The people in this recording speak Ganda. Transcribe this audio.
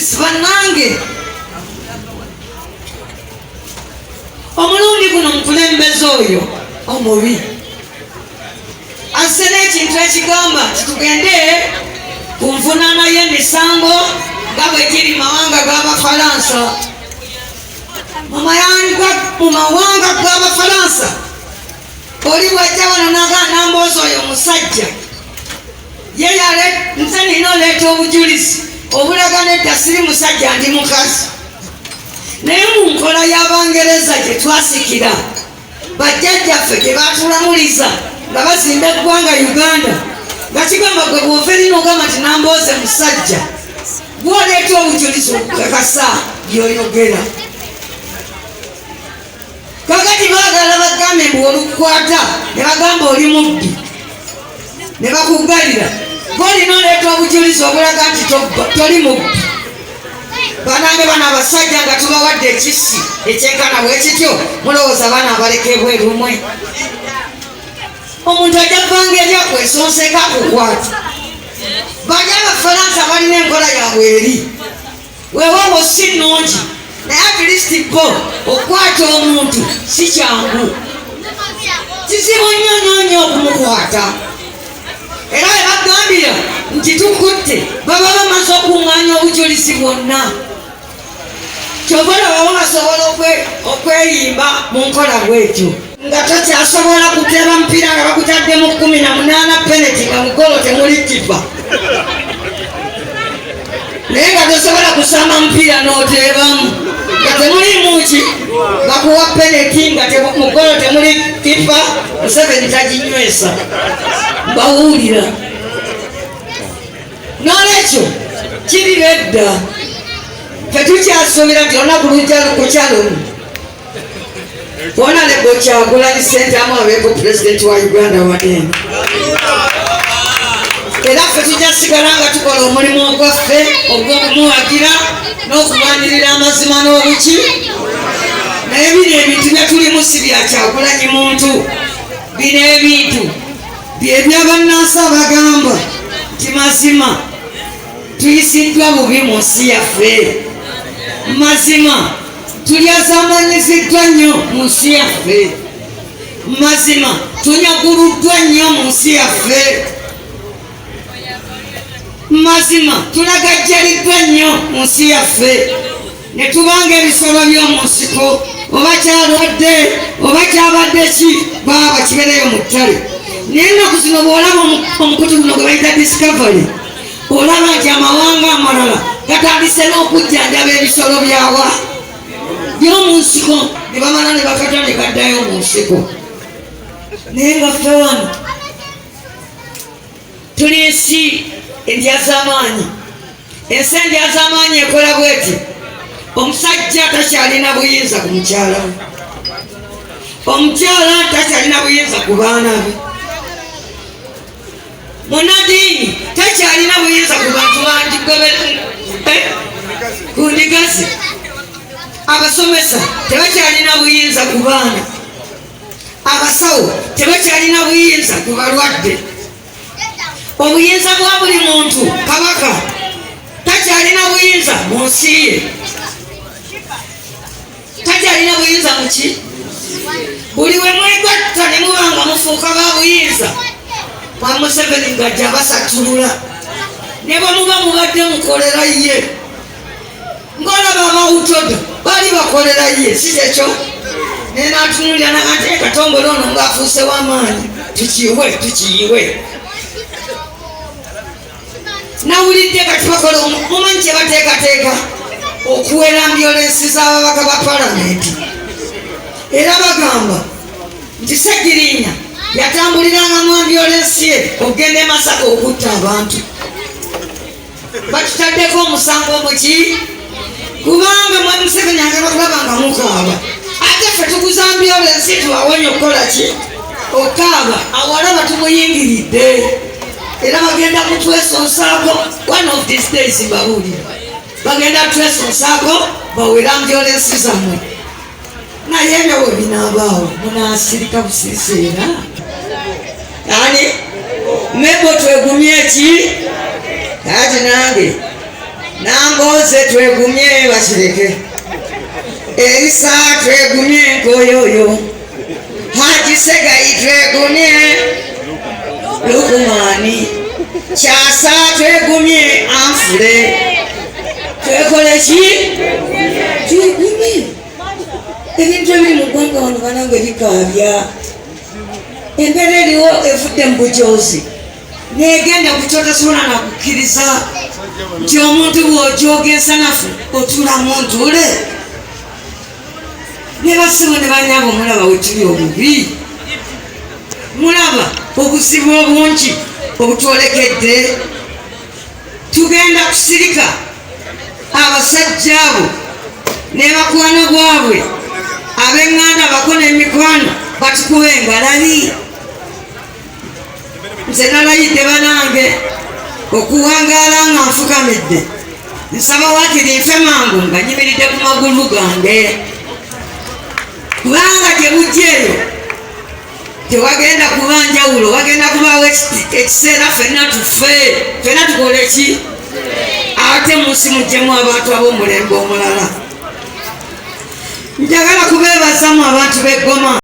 sibanange omulundi guno mukulembeze oyo omubi asse n'ekintu ekigamba titugende ku nvunaana y'emisango nga bwe giri mawanga g'Abafalansa. Mu mawanga g'Abafalansa oli bwajja wano namboozi oyo omusajja ye nze nina oleeta obujulizi obulaga nedda siri musajja ndi mukazi. Naye mu nkola y'Abangereza gye twasikira bajjajjaffe gye baatulamuliza nga bazimba eggwanga Uganda nga kigamba gwe bw'ova erina ogamba nti nambooze musajja bw'oleeta obujulizi okukakasa by'oyogera. Kakati baagala bagambe mbu olukukwata ne bagamba oli mubbi ne bakuggalira gw'olina oleeta obujulizi obulaga nti toli mubbi. Banange bano abasajja nga tubawadde ekisi ekyenkana bwe kityo mulowooza baana abaleka ebweru mwe. Omuntu ajja kuvanga eri akwesonseka akukwata. Bajja Abafalansa balina enkola yaabwe eri weewaawo si nnungi naye atilisti bo okukwata omuntu si kyangu kizibu nnyo okumukwata. Era we bagambira nti tukutte baba bamaze okuŋŋaanya obujulizi bwonna. Kyova olaba basobola okweyimba mu nkola bwetyo nga tokyasobola kuteeba mupiira nga bakutadde mu 18 penalty nga mugolo temuli kipa naye nga tosobola kusamba mupiira n'oteebamu nga temulimu ki bakuwa penalty nga mugolo temuli kipa. Museveni taginywesa bawulira. N'olwekyo kirira edda tetukyasuubira nti olunaku lujja lukukyalomu wona lebo Kyagulanyi Ssentamu abeeko pulezidenti wa Uganda wanene. Era ffe tujja sigala nga tukola omulimu ogwaffe ogw'okumuwagira n'okulwanirira amazima n'obuki. Naye bino ebintu bye tulimu si bya Kyagulanyi muntu. Bino ebintu byebya bannansi abagamba nti mazima tuyisiddwa bubi mu nsi yaffe. Mazima tulyazamanyiziddwa nnyo mu nsi yaffe. Mazima tunyaguluddwa nnyo mu nsi yaffe. Mazima tulagajjaliddwa nnyo mu nsi yaffe ne tubanga ebisolo by'omu nsiko oba kyalwadde oba kyabadde ki baba kibereyo mu ttale. Naye ennaku zino bw'olaba omukutu guno gwe bayita Discovery olaba nti amawanga amalala gatandise n'okujjanjaba ebisolo byawa by'omu nsiko ne bamala ne bakata ne gaddayo mu nsiko. Naye nga ffe wano tuli ensi endyazamaanyi. Ensi endyazamaanyi ekola bweti omusajja takyalina buyinza ku mukyala we, omukyala takyalina buyinza ku baana be, munadiini takyalina buyinza ku bantu ku ndigazi, abasomesa tebakyalina buyinza ku baana, abasawo tebakyalina buyinza ku balwadde. Obuyinza bwa buli muntu kabaka takyalina buyinza mu nsi ye. Takyalina buyinza mu ki? Buli we mwegatta ne mubanga mufuuka ba buyinza kwa Museveni ng'ajja basatulula ne bwe muba mubadde mukolera ye ng'olaba abawutodo bali bakolera ye si kyekyo. Naye n'atunulira n'agati Katongole ono ng'afuuse w'amaanyi tukiyiwe. Nawulidde kati bakola mumanyi kye bateekateeka okuwera ambyolensi z'ababaka ba palamenti. Era bagamba nti Ssegirinya yatambuliranga mu ambyolensi ye okugenda e Masaka okutta abantu. Batutaddeko omusango muki kubanga mwe Museveni agenda kulaba nga mukaaba. Ate ffe tuguza ambyolensi tubawonya okukola ki? Okaaba awalaba tumuyingiridde. Era bagenda kutwesonsaako one of these days bawulira bagenda kutwesonsaako bawera ambyolensi zammwe. Naye ebyo bwe binaabaawo munaasirika busiiseera ani mebo twegumye ki kati nange Namboze twegumye Basireke, Elisa twegumye Nkoyoyo, Haji Segai twegumye Lukumani, Kyasa twegumye Anfure, twekolechi twegumye. Ebintu ebiri mu ggwanga wano banange bikaabya. Embeera eriwo evudde mu bujoozi negenda kutotasobola nakukkiriza nti omuntu bw'ojogeza nafu otulamu ntule. Ne basibo ne banyabo mulaba wetuli obubi, mulaba obuzibu obungi obutwolekedde. Tugenda kusirika abasajja abo ne bakwano gwabwe ab'eŋŋanda bako n'emikwano batukube engalabi. Nze nalayidde banange okuwangaala nga nfukamidde, nsaba waakiri nfe mangu nga nyimiridde ku magulu gange, kubanga gye bujja eyo tewagenda kuba njawulo, wagenda kubaawo ekiseera ffenna tufe, ffenna tukole ki? Ate munsi muggyemu abantu ab'omulembe omulala. Njagala kubeebazamu abantu b'e Goma.